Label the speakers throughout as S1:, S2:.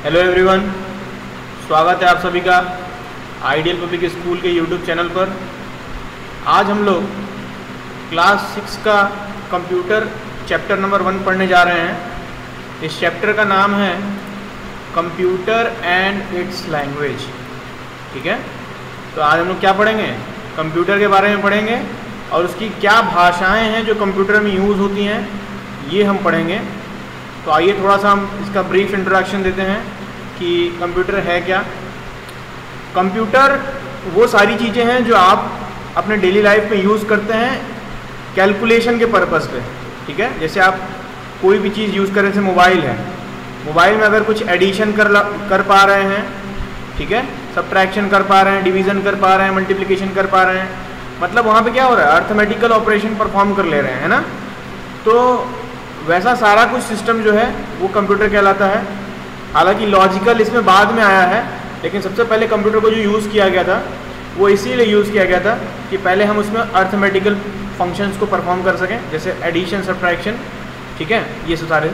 S1: Hello everyone, स्वागत है आप सभी का आइडियल पब्लिक स्कूल के यूट्यूब चैनल पर। आज हम लोग क्लास 6 का कंप्यूटर चैप्टर नंबर 1 पढ़ने जा रहे हैं। इस चैप्टर का नाम है कंप्यूटर एंड इट्स लैंग्वेज। ठीक है, तो आज हम लोग क्या पढ़ेंगे? कंप्यूटर के बारे में पढ़ेंगे और उसकी क्या भाषाएं हैं जो कंप्यूटर में यूज़ होती हैं, ये हम पढ़ेंगे। तो आइए थोड़ा सा हम इसका ब्रीफ इंट्रोडक्शन देते हैं कि कंप्यूटर है क्या। कंप्यूटर वो सारी चीज़ें हैं जो आप अपने डेली लाइफ में यूज़ करते हैं कैलकुलेशन के पर्पज़ पे। ठीक है, जैसे आप कोई भी चीज़ यूज़ करें, जैसे मोबाइल है, मोबाइल में अगर कुछ एडिशन कर पा रहे हैं, ठीक है, सब्ट्रैक्शन कर पा रहे हैं, डिवीज़न कर पा रहे हैं, मल्टीप्लिकेशन कर पा रहे हैं, मतलब वहाँ पे क्या हो रहा है, अर्थमेटिकल ऑपरेशन परफॉर्म कर ले रहे हैं, है ना। तो वैसा सारा कुछ सिस्टम जो है वो कंप्यूटर कहलाता है। हालांकि लॉजिकल इसमें बाद में आया है, लेकिन सबसे पहले कंप्यूटर को जो यूज़ किया गया था वो इसीलिए यूज़ किया गया था कि पहले हम उसमें अर्थमेटिकल फंक्शंस को परफॉर्म कर सकें, जैसे एडिशन, सब्ट्रैक्शन, ठीक है, ये सब सारे।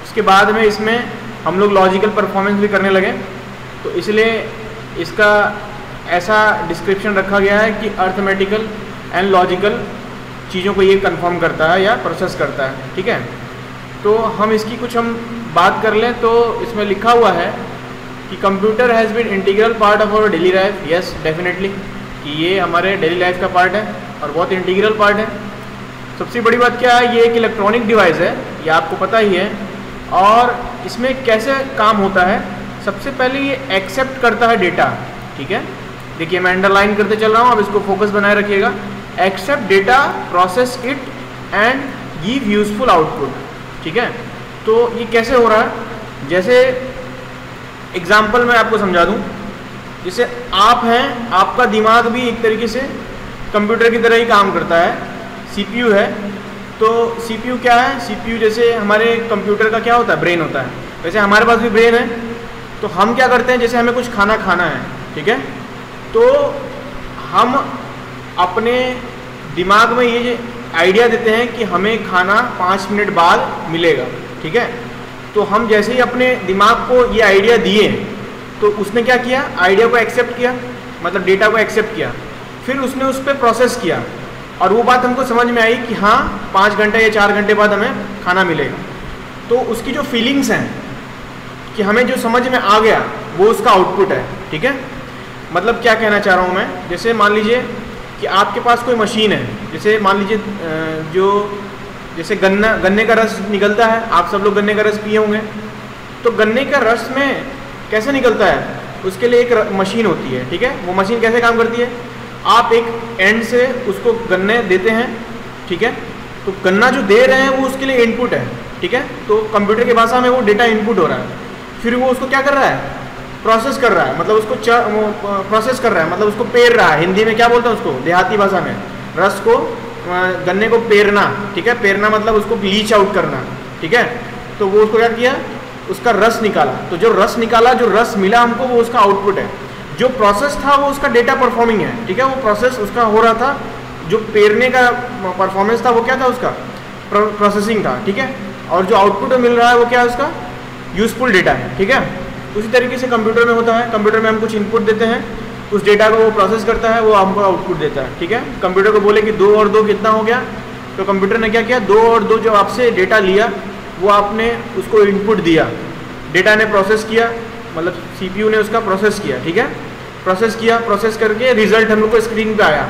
S1: उसके बाद में इसमें हम लोग लॉजिकल परफॉर्मेंस भी करने लगे, तो इसलिए इसका ऐसा डिस्क्रिप्शन रखा गया है कि अर्थमेटिकल एंड लॉजिकल चीज़ों को ये कंफर्म करता है या प्रोसेस करता है। ठीक है, तो हम इसकी कुछ हम बात कर लें तो इसमें लिखा हुआ है कि computer has been integral part of our daily life. Yes, definitely कि ये हमारे डेली लाइफ का पार्ट है और बहुत इंटीग्रल पार्ट है। सबसे बड़ी बात क्या है, ये एक इलेक्ट्रॉनिक डिवाइस है, ये आपको पता ही है। और इसमें कैसे काम होता है, सबसे पहले ये एक्सेप्ट करता है डेटा। ठीक है, देखिए मैं अंडरलाइन करते चल रहा हूँ, अब इसको फोकस बनाए रखिएगा। Accept data, process it and give useful output. ठीक है, तो ये कैसे हो रहा है, जैसे एग्जाम्पल मैं आपको समझा दूं। जैसे आप हैं, आपका दिमाग भी एक तरीके से कंप्यूटर की तरह ही काम करता है। सीपीयू है, तो सीपीयू क्या है, सीपीयू जैसे हमारे कंप्यूटर का क्या होता है, ब्रेन होता है, वैसे हमारे पास भी ब्रेन है। तो हम क्या करते हैं, जैसे हमें कुछ खाना खाना है, ठीक है, तो हम अपने दिमाग में ये आइडिया देते हैं कि हमें खाना 5 मिनट बाद मिलेगा। ठीक है, तो हम जैसे ही अपने दिमाग को ये आइडिया दिए तो उसने क्या किया, आइडिया को एक्सेप्ट किया, मतलब डेटा को एक्सेप्ट किया, फिर उसने उस पर प्रोसेस किया और वो बात हमको समझ में आई कि हाँ 5 घंटे या 4 घंटे बाद हमें खाना मिलेगा। तो उसकी जो फीलिंग्स हैं कि हमें जो समझ में आ गया वो उसका आउटपुट है। ठीक है, मतलब क्या कहना चाह रहा हूँ मैं, जैसे मान लीजिए कि आपके पास कोई मशीन है, जैसे मान लीजिए जैसे गन्ने का रस निकलता है, आप सब लोग गन्ने का रस पिए होंगे, तो गन्ने का रस में कैसे निकलता है, उसके लिए एक मशीन होती है। ठीक है, वो मशीन कैसे काम करती है, आप एक एंड से उसको गन्ने देते हैं, ठीक है, तो गन्ना जो दे रहे हैं वो उसके लिए इनपुट है। ठीक है, तो कंप्यूटर की भाषा में वो डेटा इनपुट हो रहा है, फिर वो उसको क्या कर रहा है, प्रोसेस कर रहा है, मतलब उसको प्रोसेस कर रहा है, मतलब उसको पेर रहा है। हिंदी में क्या बोलते हैं उसको, देहाती भाषा में, रस को, गन्ने को पेरना। ठीक है, पेरना मतलब उसको लीच आउट करना। ठीक है, तो वो उसको क्या किया, उसका रस निकाला, तो जो रस निकाला, जो रस मिला हमको, वो उसका आउटपुट है। जो प्रोसेस था वो उसका डेटा परफॉर्मिंग है। ठीक है, वो प्रोसेस उसका हो रहा था, जो पेरने का परफॉर्मेंस था वो क्या था, उसका प्रोसेसिंग था। ठीक है, और जो आउटपुट मिल रहा है वो क्या है, उसका यूजफुल डेटा है। ठीक है, उसी तरीके से कंप्यूटर में होता है। कंप्यूटर में हम कुछ इनपुट देते हैं, उस डेटा को वो प्रोसेस करता है, वो हमको आउटपुट देता है। ठीक है, कंप्यूटर को बोले कि 2 और 2 कितना हो गया, तो कंप्यूटर ने क्या किया, 2 और 2 जो आपसे डेटा लिया वो आपने उसको इनपुट दिया, डेटा ने प्रोसेस किया, मतलब सीपीयू ने उसका प्रोसेस किया। ठीक है, प्रोसेस किया, प्रोसेस करके रिजल्ट हम लोग को स्क्रीन पे आया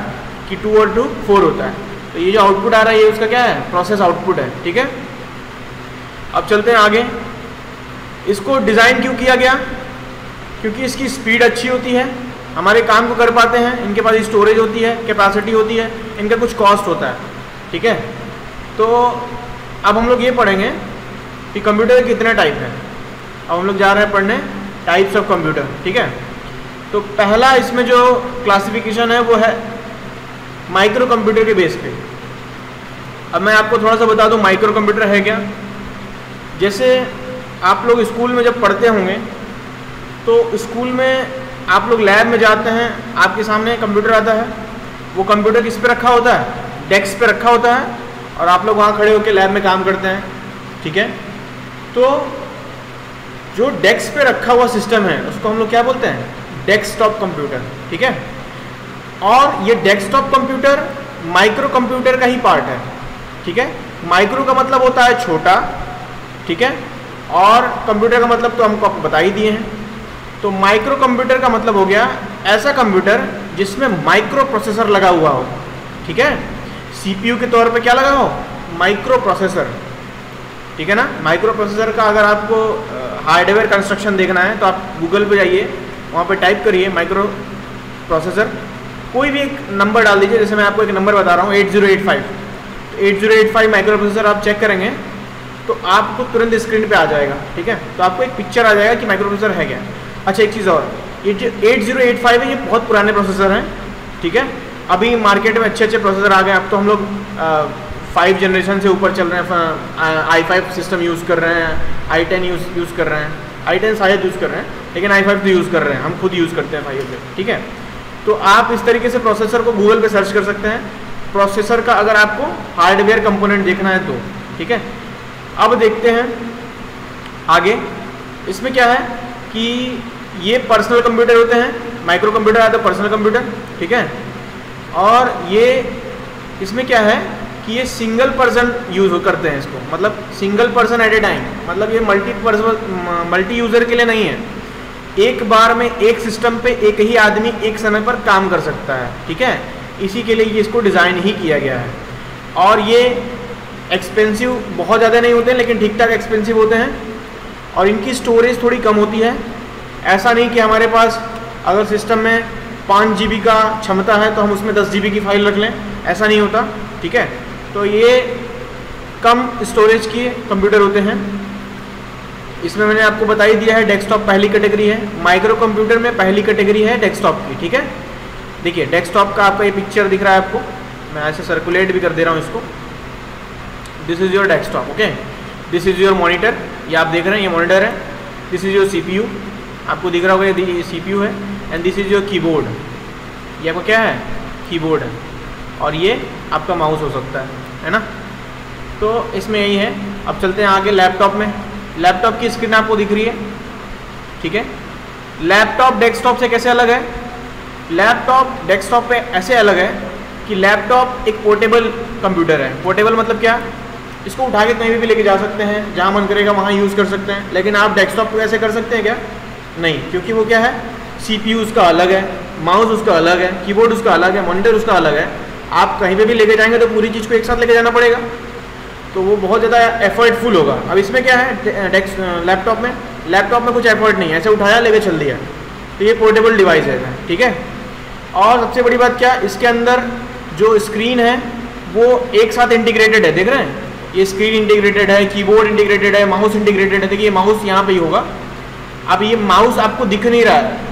S1: कि 2 और 2 4 होता है। तो ये जो आउटपुट आ रहा है ये उसका क्या है, प्रोसेस आउटपुट है। ठीक है, अब चलते हैं आगे। इसको डिज़ाइन क्यों किया गया, क्योंकि इसकी स्पीड अच्छी होती है, हमारे काम को कर पाते हैं, इनके पास स्टोरेज होती है, कैपेसिटी होती है, इनका कुछ कॉस्ट होता है। ठीक है, तो अब हम लोग ये पढ़ेंगे कि कंप्यूटर के कितने टाइप हैं। अब हम लोग जा रहे हैं पढ़ने टाइप्स ऑफ कंप्यूटर। ठीक है, तो पहला इसमें जो क्लासिफिकेशन है वो है माइक्रो कंप्यूटर के बेस पे। अब मैं आपको थोड़ा सा बता दूं माइक्रो कंप्यूटर है क्या। जैसे आप लोग स्कूल में जब पढ़ते होंगे तो स्कूल में आप लोग लैब में जाते हैं, आपके सामने कंप्यूटर आता है, वो कंप्यूटर किस पे रखा होता है, डेस्क पे रखा होता है, और आप लोग वहाँ खड़े होकर लैब में काम करते हैं। ठीक है, तो जो डेस्क पे रखा हुआ सिस्टम है उसको हम लोग क्या बोलते हैं, डेस्कटॉप कंप्यूटर, ठीक है। और ये डेस्कटॉप कंप्यूटर माइक्रो कंप्यूटर का ही पार्ट है, ठीक है। माइक्रो का मतलब होता है छोटा, ठीक है, और कंप्यूटर का मतलब तो हमको आपको बता ही दिए हैं। तो माइक्रो कंप्यूटर का मतलब हो गया ऐसा कंप्यूटर जिसमें माइक्रो प्रोसेसर लगा हुआ हो, ठीक है। सीपीयू के तौर पे क्या लगा हो, माइक्रो प्रोसेसर, ठीक है ना। माइक्रो प्रोसेसर का अगर आपको हार्डवेयर कंस्ट्रक्शन देखना है तो आप गूगल पे जाइए, वहाँ पे टाइप करिए माइक्रो प्रोसेसर, कोई भी एक नंबर डाल दीजिए। जैसे मैं आपको एक नंबर बता रहा हूँ 8085, तो 8085 माइक्रो प्रोसेसर आप चेक करेंगे तो आपको तुरंत स्क्रीन पे आ जाएगा, ठीक है। तो आपको एक पिक्चर आ जाएगा कि माइक्रो प्रोसेसर है क्या। अच्छा एक चीज़ और, ये जो 8085 है ये बहुत पुराने प्रोसेसर हैं, ठीक है। अभी मार्केट में अच्छे अच्छे प्रोसेसर आ गए। अब तो हम लोग 5 जनरेशन से ऊपर चल रहे हैं, i5 सिस्टम यूज़ कर रहे हैं, i10 यूज़ कर रहे हैं, i10 शायद यूज़ कर रहे हैं, लेकिन i5 तो यूज़ कर रहे हैं, हम खुद यूज़ करते हैं भाई से, ठीक है। तो आप इस तरीके से प्रोसेसर को गूगल पे सर्च कर सकते हैं, प्रोसेसर का अगर आपको हार्डवेयर कंपोनेंट देखना है तो, ठीक है। अब देखते हैं आगे, इसमें क्या है कि ये पर्सनल कंप्यूटर होते हैं, माइक्रो कंप्यूटर आता है पर्सनल कंप्यूटर, ठीक है। और ये इसमें क्या है कि ये सिंगल पर्सन यूज़ करते हैं इसको, मतलब single person at A time, मतलब ये मल्टी यूज़र के लिए नहीं है। एक बार में एक सिस्टम पे एक ही आदमी एक समय पर काम कर सकता है, ठीक है। इसी के लिए ये इसको डिज़ाइन ही किया गया है। और ये एक्सपेंसिव बहुत ज़्यादा नहीं होते हैं, लेकिन ठीक ठाक एक्सपेंसिव होते हैं, और इनकी स्टोरेज थोड़ी कम होती है। ऐसा नहीं कि हमारे पास अगर सिस्टम में 5 GB का क्षमता है तो हम उसमें 10 GB की फाइल रख लें, ऐसा नहीं होता, ठीक है। तो ये कम स्टोरेज के कंप्यूटर होते हैं। इसमें मैंने आपको बता ही दिया है डेस्कटॉप पहली कैटेगरी है, माइक्रो कंप्यूटर में पहली कैटेगरी है डेस्कटॉप की, ठीक है। देखिए डेस्कटॉप का आपका ये पिक्चर दिख रहा है आपको, मैं ऐसे सर्कुलेट भी कर दे रहा हूँ इसको। This is your desktop, okay. This is your monitor, ये आप देख रहे हैं ये मॉनिटर है। दिस इज़ योर CPU, आपको दिख रहा होगा ये CPU है। And this is your keyboard, ये आपको क्या है, कीबोर्ड है। और ये आपका माउस हो सकता है ना। तो इसमें यही है। अब चलते हैं आगे लैपटॉप में। लैपटॉप की स्क्रीन आपको दिख रही है, ठीक है। लैपटॉप डेस्कटॉप से कैसे अलग है, लैपटॉप डेस्कटॉप पे ऐसे अलग है कि लैपटॉप एक पोर्टेबल कंप्यूटर है। पोर्टेबल मतलब क्या, इसको उठा के कहीं भी लेके जा सकते हैं, जहाँ मन करेगा वहाँ यूज़ कर सकते हैं। लेकिन आप डेस्कटॉप पे ऐसे कर सकते हैं क्या, नहीं, क्योंकि वो क्या है, CPU उसका अलग है, माउस उसका अलग है, कीबोर्ड उसका अलग है, मॉनिटर उसका अलग है। आप कहीं पे भी लेके जाएंगे तो पूरी चीज़ को एक साथ लेके जाना पड़ेगा, तो वो बहुत ज़्यादा एफर्टफुल होगा। अब इसमें क्या है लैपटॉप में कुछ एफर्ट नहीं है, ऐसे उठाया लेके चल दिया, तो ये पोर्टेबल डिवाइस है, ठीक है। और सबसे बड़ी बात क्या, इसके अंदर जो स्क्रीन है वो एक साथ इंटीग्रेटेड है, देख रहे हैं, ये स्क्रीन इंटीग्रेटेड है, कीबोर्ड इंटीग्रेटेड है, माउस इंटीग्रेटेड है। देखिए माउस यहाँ पे ही होगा। अब ये माउस आपको दिख नहीं रहा है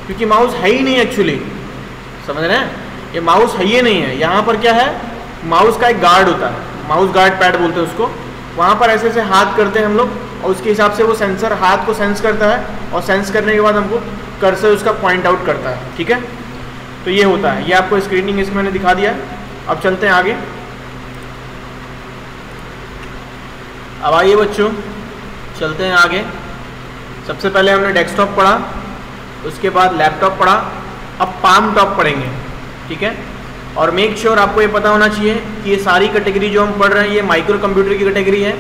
S1: क्योंकि माउस है ही नहीं एक्चुअली, समझ रहे हैं, ये माउस है ही नहीं है। यहाँ पर क्या है, माउस का एक गार्ड होता है, माउस गार्ड पैड बोलते हैं उसको। वहाँ पर ऐसे ऐसे हाथ करते हैं हम लोग, और उसके हिसाब से वो सेंसर हाथ को सेंस करता है, और सेंस करने के बाद हमको कर्सर उसका पॉइंट आउट करता है, ठीक है। तो ये होता है, ये आपको स्क्रीनिंग इसमें मैंने दिखा दिया है। अब चलते हैं आगे। अब आइए बच्चों, चलते हैं आगे। सबसे पहले हमने डेस्कटॉप पढ़ा, उसके बाद लैपटॉप पढ़ा, अब पाम टॉप पढ़ेंगे, ठीक है। और मेक श्योर आपको ये पता होना चाहिए कि ये सारी कैटेगरी जो हम पढ़ रहे हैं ये माइक्रो कंप्यूटर की कैटेगरी है,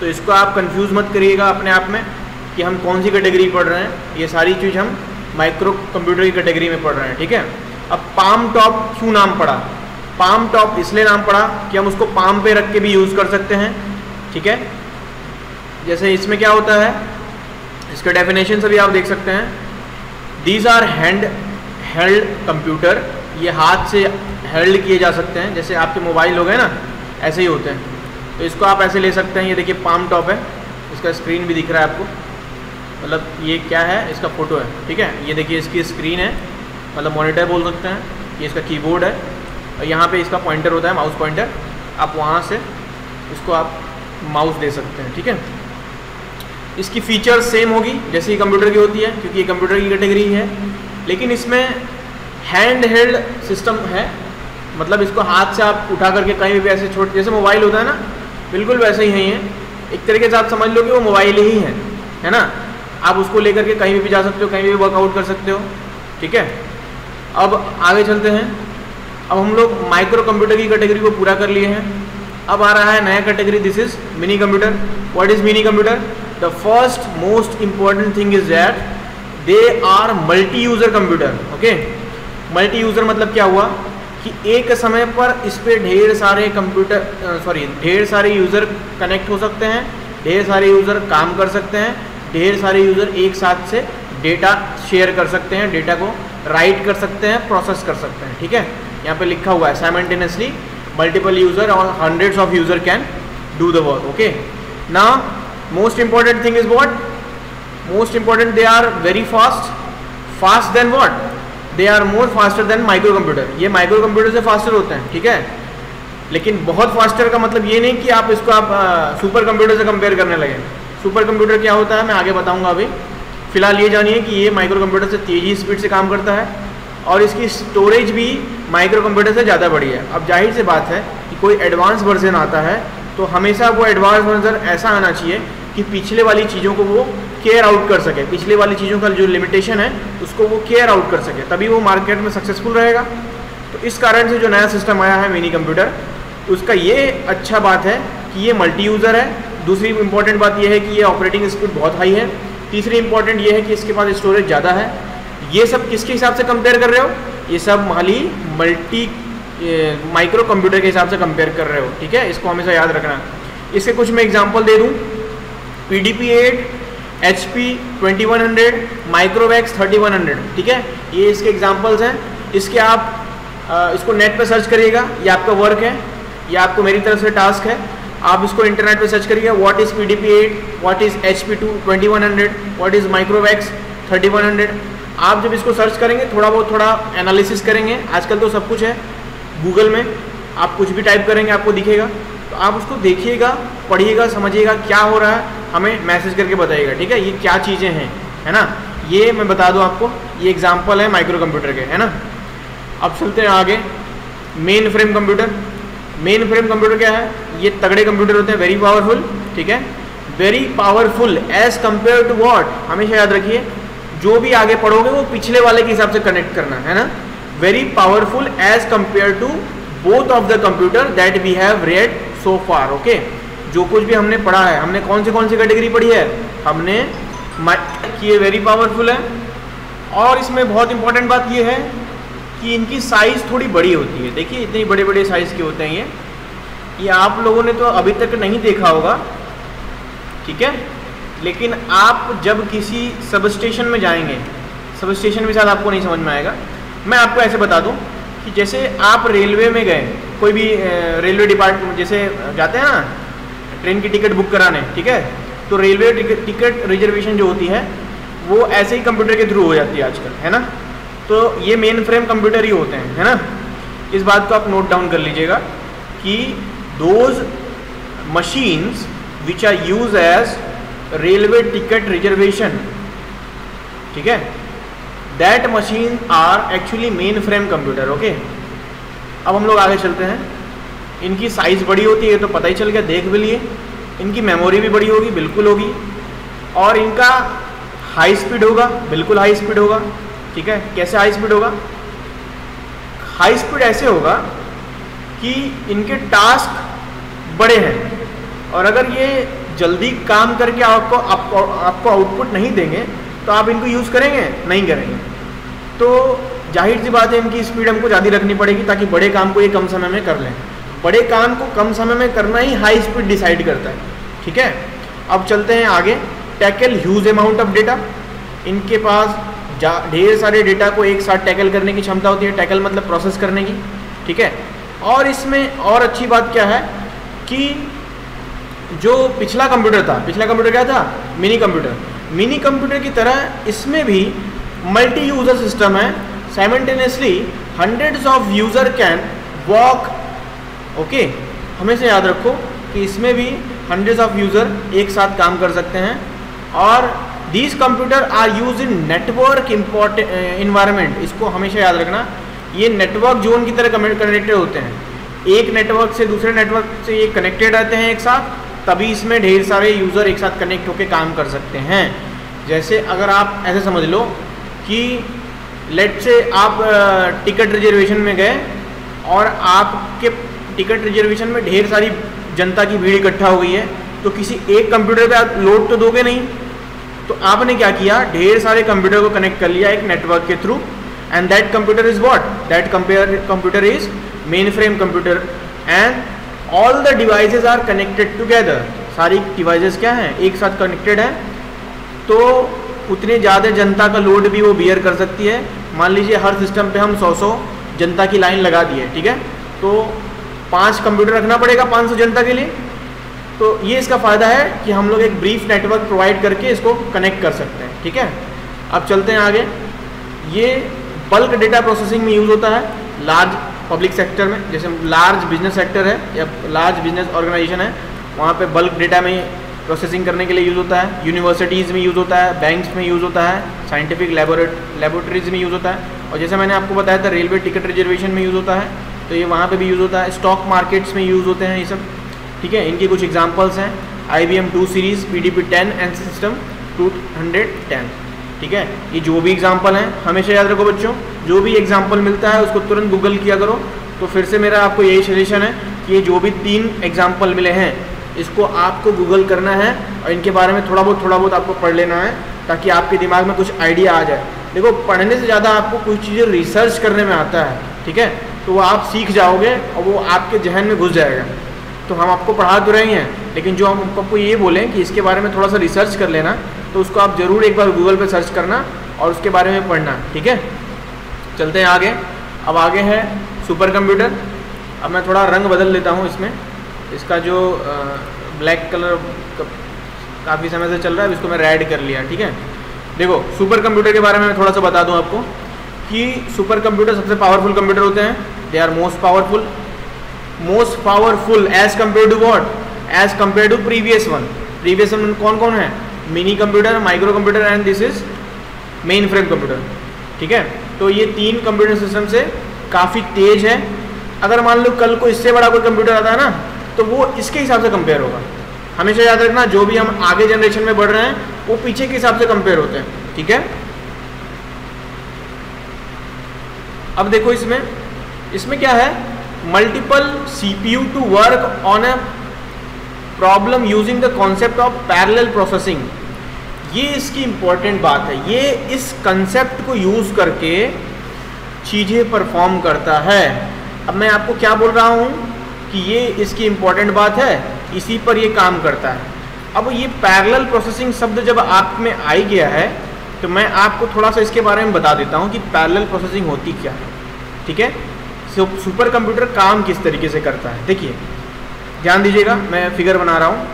S1: तो इसको आप कंफ्यूज मत करिएगा अपने आप में कि हम कौन सी कैटेगरी पढ़ रहे हैं। ये सारी चीज़ हम माइक्रो कंप्यूटर की कैटेगरी में पढ़ रहे हैं, ठीक है। अब पाम टॉप क्यों नाम पड़ा, पाम टॉप इसलिए नाम पड़ा कि हम उसको पाम पे रख के भी यूज़ कर सकते हैं, ठीक है। जैसे इसमें क्या होता है, इसका डेफिनेशन सभी आप देख सकते हैं। These are hand held computer, ये हाथ से हेल्ड किए जा सकते हैं, जैसे आपके मोबाइल हो गए ना, ऐसे ही होते हैं। तो इसको आप ऐसे ले सकते हैं। ये देखिए पाम टॉप है, इसका स्क्रीन भी दिख रहा है आपको, मतलब ये क्या है, इसका फ़ोटो है, ठीक है। ये देखिए इसकी स्क्रीन है, मतलब मॉनिटर बोल सकते हैं। ये इसका कीबोर्ड है, और यहाँ पे इसका पॉइंटर होता है, माउस पॉइंटर। आप वहाँ से इसको आप माउस दे सकते हैं, ठीक है। इसकी फीचर्स सेम होगी जैसे ही कंप्यूटर की होती है, क्योंकि ये कंप्यूटर की कैटेगरी है। लेकिन इसमें हैंड हेल्ड सिस्टम है, मतलब इसको हाथ से आप उठा करके कहीं भी ऐसे छोटे, जैसे मोबाइल होता है ना, बिल्कुल वैसे ही है ये। एक तरीके से आप समझ लो कि वो मोबाइल ही है ना। आप उसको लेकर के कहीं भी जा सकते हो, कहीं भी वर्कआउट कर सकते हो। ठीक है, अब आगे चलते हैं। अब हम लोग माइक्रो कंप्यूटर की कैटेगरी को पूरा कर लिए हैं। अब आ रहा है नया category, this is mini computer. What is mini computer? The first most important thing is that they are multi user computer. Okay, multi user मतलब क्या हुआ कि एक समय पर इस पे ढेर सारे ढेर सारे यूज़र कनेक्ट हो सकते हैं, ढेर सारे यूज़र काम कर सकते हैं, ढेर सारे यूज़र एक साथ से डेटा शेयर कर सकते हैं, डेटा को राइट कर सकते हैं, प्रोसेस कर सकते हैं। ठीक है, यहाँ पे लिखा हुआ है साइमल्टेनियसली मल्टीपल यूज़र और hundreds of user can do the work. Okay, now most important thing is what? Most important, they are very fast then what? They are more faster than micro computer. ये micro computer से faster होते हैं। ठीक है, लेकिन बहुत faster का मतलब ये नहीं कि आप इसको सुपर कंप्यूटर से कंपेयर करने लगे। सुपर कंप्यूटर क्या होता है मैं आगे बताऊंगा। अभी फिलहाल ये जानिए कि ये माइक्रो कंप्यूटर से तेज़ी स्पीड से काम करता है और इसकी स्टोरेज भी माइक्रो कंप्यूटर से ज़्यादा बड़ी है। अब जाहिर सी बात है कि कोई एडवांस वर्जन आता है तो हमेशा वो एडवांस वर्जन ऐसा आना चाहिए कि पिछले वाली चीज़ों को वो केयर आउट कर सके, पिछले वाली चीज़ों का जो लिमिटेशन है उसको वो केयर आउट कर सके, तभी वो मार्केट में सक्सेसफुल रहेगा। तो इस कारण से जो नया सिस्टम आया है मिनी कंप्यूटर, उसका ये अच्छा बात है कि ये मल्टी यूज़र है। दूसरी इंपॉर्टेंट बात ये है कि ये ऑपरेटिंग स्पीड बहुत हाई है। तीसरी इंपॉर्टेंट ये है कि इसके पास स्टोरेज ज़्यादा है। ये सब किसके हिसाब से कंपेयर कर रहे हो? ये सब माइक्रो कंप्यूटर के हिसाब से कंपेयर कर रहे हो। ठीक है, इसको हमेशा याद रखना। इसके कुछ मैं एग्जांपल दे दूं। PDP-8, HP 2100, माइक्रोवैक्स 3100। ठीक है, ये इसके एग्जांपल्स हैं। इसके आप इसको नेट पे सर्च करिएगा, ये आपका वर्क है, ये आपको मेरी तरफ से टास्क है। आप इसको इंटरनेट पे सर्च करिएगा, what is PDP-8, what is HP 2100, what is MicroVAX 3100। आप जब इसको सर्च करेंगे, थोड़ा एनालिसिस करेंगे, आजकल तो सब कुछ है गूगल में, आप कुछ भी टाइप करेंगे आपको दिखेगा, तो आप उसको देखिएगा, पढ़िएगा, समझिएगा क्या हो रहा है, हमें मैसेज करके बताइएगा। ठीक है, ये क्या चीज़ें हैं, है ना, ये मैं बता दूं आपको। ये एग्जांपल है माइक्रो कंप्यूटर के, है ना। अब चलते हैं आगे। Main frame computer. Main frame computer क्या है? ये तगड़े कंप्यूटर होते हैं, वेरी पावरफुल। ठीक है, very powerful as compare to what? हमेशा याद रखिए, जो भी आगे पढ़ोगे वो पिछले वाले के हिसाब से कनेक्ट करना है ना। Very powerful as compare to both of the computer that we have read so far. Okay, जो कुछ भी हमने पढ़ा है, हमने कौन सी कैटेगरी पढ़ी है? हमने कि ये वेरी पावरफुल है। और इसमें बहुत इंपॉर्टेंट बात ये है कि इनकी साइज़ थोड़ी बड़ी होती है। देखिए इतनी बड़े बड़े साइज़ के होते हैं ये आप लोगों ने तो अभी तक नहीं देखा होगा। ठीक है, लेकिन आप जब किसी सब स्टेशन में जाएंगे, सब स्टेशन में शायद आपको नहीं समझ में आएगा, मैं आपको ऐसे बता दूं कि जैसे आप रेलवे में गए, कोई भी रेलवे डिपार्टमेंट जैसे जाते हैं ना ट्रेन की टिकट बुक कराने, ठीक है, तो रेलवे टिकट रिजर्वेशन जो होती है वो ऐसे ही कंप्यूटर के थ्रू हो जाती है आजकल, है ना। तो ये मेन फ्रेम कंप्यूटर ही होते हैं, है ना। इस बात को आप नोट डाउन कर लीजिएगा कि those machines which are use as railway ticket reservation, ठीक है, that machine are actually mainframe computer. Okay, अब हम लोग आगे चलते हैं। इनकी साइज़ बड़ी होती है तो पता ही चल गया, देख भी लिए। इनकी मेमोरी भी बड़ी होगी, बिल्कुल होगी, और इनका हाई स्पीड होगा, बिल्कुल हाई स्पीड होगा। ठीक है, कैसे हाई स्पीड होगा? हाई स्पीड ऐसे होगा कि इनके टास्क बड़े हैं और अगर ये जल्दी काम करके आपको आउटपुट नहीं देंगे तो आप इनको यूज़ करेंगे? नहीं करेंगे। तो जाहिर सी बात है इनकी स्पीड हमको ज़्यादा रखनी पड़ेगी ताकि बड़े काम को ये कम समय में कर लें। बड़े काम को कम समय में करना ही हाई स्पीड डिसाइड करता है। ठीक है, अब चलते हैं आगे। Tackle huge amount of data. इनके पास ढेर सारे डेटा को एक साथ टैकल करने की क्षमता होती है। टैकल मतलब प्रोसेस करने की। ठीक है, और इसमें और अच्छी बात क्या है कि जो पिछला कंप्यूटर था, पिछला कंप्यूटर क्या था? Mini computer. मिनी कंप्यूटर की तरह इसमें भी मल्टी यूज़र सिस्टम है। Simultaneously hundreds of user can work. Okay, हमेशा याद रखो कि इसमें भी हंड्रेड्स ऑफ यूज़र एक साथ काम कर सकते हैं। और these computer are use in network environment. इसको हमेशा याद रखना, ये नेटवर्क जोन की तरह कनेक्टेड होते हैं। एक नेटवर्क से दूसरे नेटवर्क से ये कनेक्टेड रहते हैं एक साथ, तभी इसमें ढेर सारे यूज़र एक साथ कनेक्ट होकर काम कर सकते हैं। जैसे अगर आप ऐसे समझ लो कि लेट से आप टिकट रिजर्वेशन में गए और आपके टिकट रिजर्वेशन में ढेर सारी जनता की भीड़ इकट्ठा हो गई है, तो किसी एक कंप्यूटर पे आप लोड तो दोगे नहीं, तो आपने क्या किया, ढेर सारे कंप्यूटर को कनेक्ट कर लिया एक नेटवर्क के through, and that computer is what, that computer is mainframe computer, and all the devices are connected together. सारी डिवाइसेस क्या हैं, एक साथ कनेक्टेड है, तो उतनी ज़्यादा जनता का लोड भी वो बियर कर सकती है। मान लीजिए हर सिस्टम पे हम 100 जनता की लाइन लगा दी है, ठीक है, तो 5 कंप्यूटर रखना पड़ेगा 500 जनता के लिए। तो ये इसका फ़ायदा है कि हम लोग एक ब्रीफ नेटवर्क प्रोवाइड करके इसको कनेक्ट कर सकते हैं, ठीक है। अब चलते हैं आगे। ये बल्क डेटा प्रोसेसिंग में यूज़ होता है लार्ज पब्लिक सेक्टर में, जैसे लार्ज बिजनेस सेक्टर है या लार्ज बिजनेस ऑर्गेनाइजेशन है, वहाँ पे बल्क डेटा में प्रोसेसिंग करने के लिए यूज़ होता है। यूनिवर्सिटीज़ में यूज़ होता है, बैंक्स में यूज़ होता है, साइंटिफिक लेबोरेटरीज में यूज़ होता है, और जैसे मैंने आपको बताया था रेलवे टिकट रिजर्वेशन में यूज़ होता है, तो ये वहाँ पे भी यूज़ होता है। स्टॉक मार्केट्स में यूज़ होते हैं ये सब, ठीक है। इनकी कुछ एग्जांपल्स हैं IBM 2 series, PDP 10 and system 210, ठीक है। ये जो भी एग्जांपल हैं, हमेशा याद रखो बच्चों, जो भी एग्जांपल मिलता है उसको तुरंत गूगल किया करो। तो फिर से मेरा आपको यही सजेशन है कि ये जो भी 3 एग्जांपल मिले हैं इसको आपको गूगल करना है और इनके बारे में थोड़ा बहुत आपको पढ़ लेना है, ताकि आपके दिमाग में कुछ आइडिया आ जाए। देखो, पढ़ने से ज़्यादा आपको कुछ चीज़ें रिसर्च करने में आता है, ठीक है, तो वो आप सीख जाओगे और वो आपके जहन में घुस जाएगा। तो हम आपको पढ़ा तो रहे हैं, लेकिन जो हम आपको ये बोलें कि इसके बारे में थोड़ा सा रिसर्च कर लेना, तो उसको आप ज़रूर एक बार गूगल पे सर्च करना और उसके बारे में पढ़ना, ठीक है। चलते हैं आगे। अब आगे है सुपर कंप्यूटर। अब मैं थोड़ा रंग बदल लेता हूँ इसमें, इसका जो ब्लैक कलर काफ़ी समय से चल रहा है, इसको मैं रेड कर लिया, ठीक है। देखो, सुपर कंप्यूटर के बारे में मैं थोड़ा सा बता दूं आपको कि सुपर कंप्यूटर सबसे पावरफुल कंप्यूटर होते हैं। They are most powerful as compare to what, as compare to previous one. Previous one कौन कौन है, mini computer, micro computer and this is mainframe computer, ठीक है। तो ये 3 कंप्यूटर सिस्टम से काफ़ी तेज है। अगर मान लो कल को इससे बड़ा कोई कंप्यूटर आता है ना, तो वो इसके हिसाब से कंपेयर होगा। हमेशा याद रखना, जो भी हम आगे जनरेशन में बढ़ रहे हैं वो पीछे के हिसाब से कंपेयर होते हैं, ठीक है। अब देखो इसमें क्या है, multiple CPU to work on a problem using the concept of parallel processing. ये इसकी इंपॉर्टेंट बात है, ये इस कंसेप्ट को यूज करके चीज़ें परफॉर्म करता है। अब मैं आपको क्या बोल रहा हूँ कि ये इसकी इंपॉर्टेंट बात है, इसी पर ये काम करता है। अब ये पैरेलल प्रोसेसिंग शब्द जब आप में आ ही गया है, तो मैं आपको थोड़ा सा इसके बारे में बता देता हूँ कि पैरेलल प्रोसेसिंग होती क्या है, ठीक है। सुपर कंप्यूटर काम किस तरीके से करता है, देखिए ध्यान दीजिएगा, मैं फिगर बना रहा हूँ।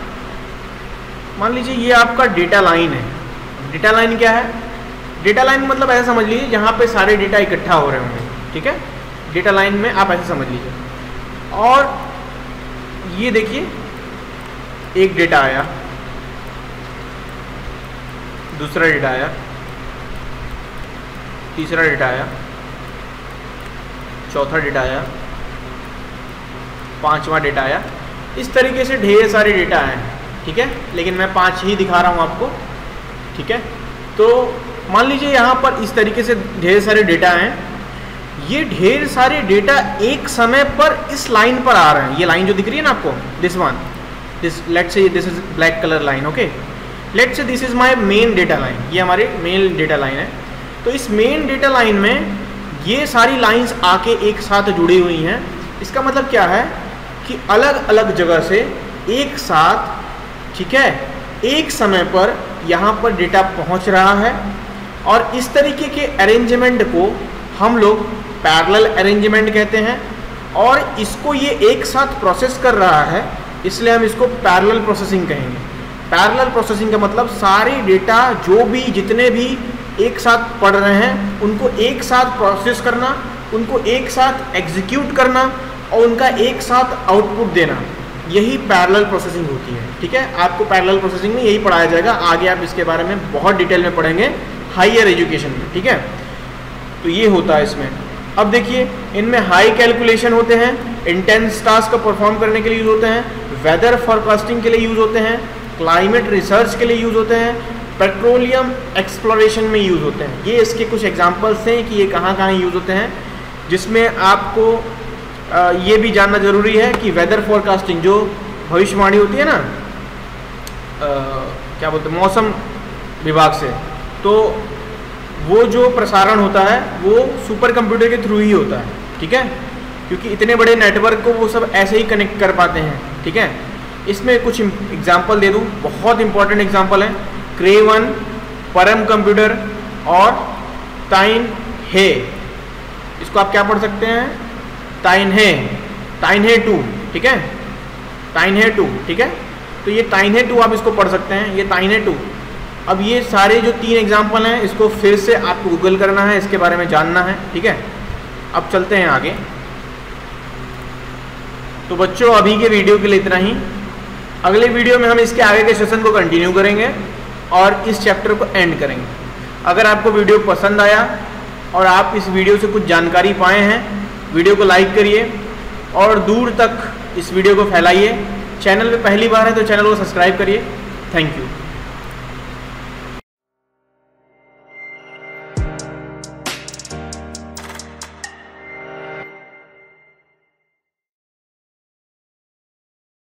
S1: मान लीजिए ये आपका डेटा लाइन है। डेटा लाइन क्या है, डेटा लाइन मतलब ऐसा समझ लीजिए जहाँ पे सारे डेटा इकट्ठा हो रहे होंगे, ठीक है। डेटा लाइन में आप ऐसे समझ लीजिए, और ये देखिए एक डेटा आया, दूसरा डेटा आया, तीसरा डेटा आया, चौथा डेटा आया, 5वां डेटा आया। इस तरीके से ढेर सारे डेटा आए, ठीक है, लेकिन मैं 5 ही दिखा रहा हूँ आपको, ठीक है। तो मान लीजिए यहाँ पर इस तरीके से ढेर सारे डेटा हैं। ये ढेर सारे डेटा एक समय पर इस लाइन पर आ रहे हैं। ये लाइन जो दिख रही है ना आपको, this one, this let's say this is black colour line, okay. Let's say this is my main data line, ये हमारे मेन डेटा लाइन है। तो इस मेन डेटा लाइन में ये सारी लाइंस आके एक साथ जुड़ी हुई हैं। इसका मतलब क्या है कि अलग अलग जगह से एक साथ, ठीक है, एक समय पर यहाँ पर डेटा पहुँच रहा है, और इस तरीके के अरेंजमेंट को हम लोग पैरेलल अरेंजमेंट कहते हैं। और इसको ये एक साथ प्रोसेस कर रहा है, इसलिए हम इसको पैरेलल प्रोसेसिंग कहेंगे। पैरेलल प्रोसेसिंग का मतलब सारे डेटा जो भी जितने भी एक साथ पढ़ रहे हैं उनको एक साथ प्रोसेस करना, उनको एक साथ एग्जीक्यूट करना और उनका एक साथ आउटपुट देना, यही पैरेलल प्रोसेसिंग होती है, ठीक है। आपको पैरेलल प्रोसेसिंग में यही पढ़ाया जाएगा। आगे आप इसके बारे में बहुत डिटेल में पढ़ेंगे हायर एजुकेशन में, ठीक है। तो ये होता है इसमें। अब देखिए, इनमें हाई कैलकुलेशन होते हैं, इंटेंस टास्क को परफॉर्म करने के लिए यूज होते हैं, वेदर फोरकास्टिंग के लिए यूज होते हैं, क्लाइमेट रिसर्च के लिए यूज होते हैं, पेट्रोलियम एक्सप्लोरेशन में यूज़ होते हैं। ये इसके कुछ एग्जांपल्स हैं कि ये कहाँ कहाँ यूज़ होते हैं, जिसमें आपको ये भी जानना ज़रूरी है कि वेदर फोरकास्टिंग, जो भविष्यवाणी होती है ना, क्या बोलते हैं, मौसम विभाग से, तो वो जो प्रसारण होता है वो सुपर कंप्यूटर के थ्रू ही होता है, ठीक है, क्योंकि इतने बड़े नेटवर्क को वो सब ऐसे ही कनेक्ट कर पाते हैं, ठीक है। इसमें कुछ एग्जांपल दे दूं, बहुत इंपॉर्टेंट एग्जांपल है, क्रे 1, परम कंप्यूटर और ताइन हे। इसको आप क्या पढ़ सकते हैं, ताइन हे 2, ठीक है, ताइन हे 2, ठीक है। तो ये ताइन हे 2 आप इसको पढ़ सकते हैं, ये ताइन हे 2। अब ये सारे जो 3 एग्जाम्पल हैं इसको फिर से आपको गूगल करना है, इसके बारे में जानना है, ठीक है। अब चलते हैं आगे। तो बच्चों अभी के वीडियो के लिए इतना ही। अगले वीडियो में हम इसके आगे के सेशन को कंटिन्यू करेंगे और इस चैप्टर को एंड करेंगे। अगर आपको वीडियो पसंद आया और आप इस वीडियो से कुछ जानकारी पाए हैं, वीडियो को लाइक करिए और दूर तक इस वीडियो को फैलाइए। चैनल पे पहली बार है तो चैनल को सब्सक्राइब करिए। Thank you.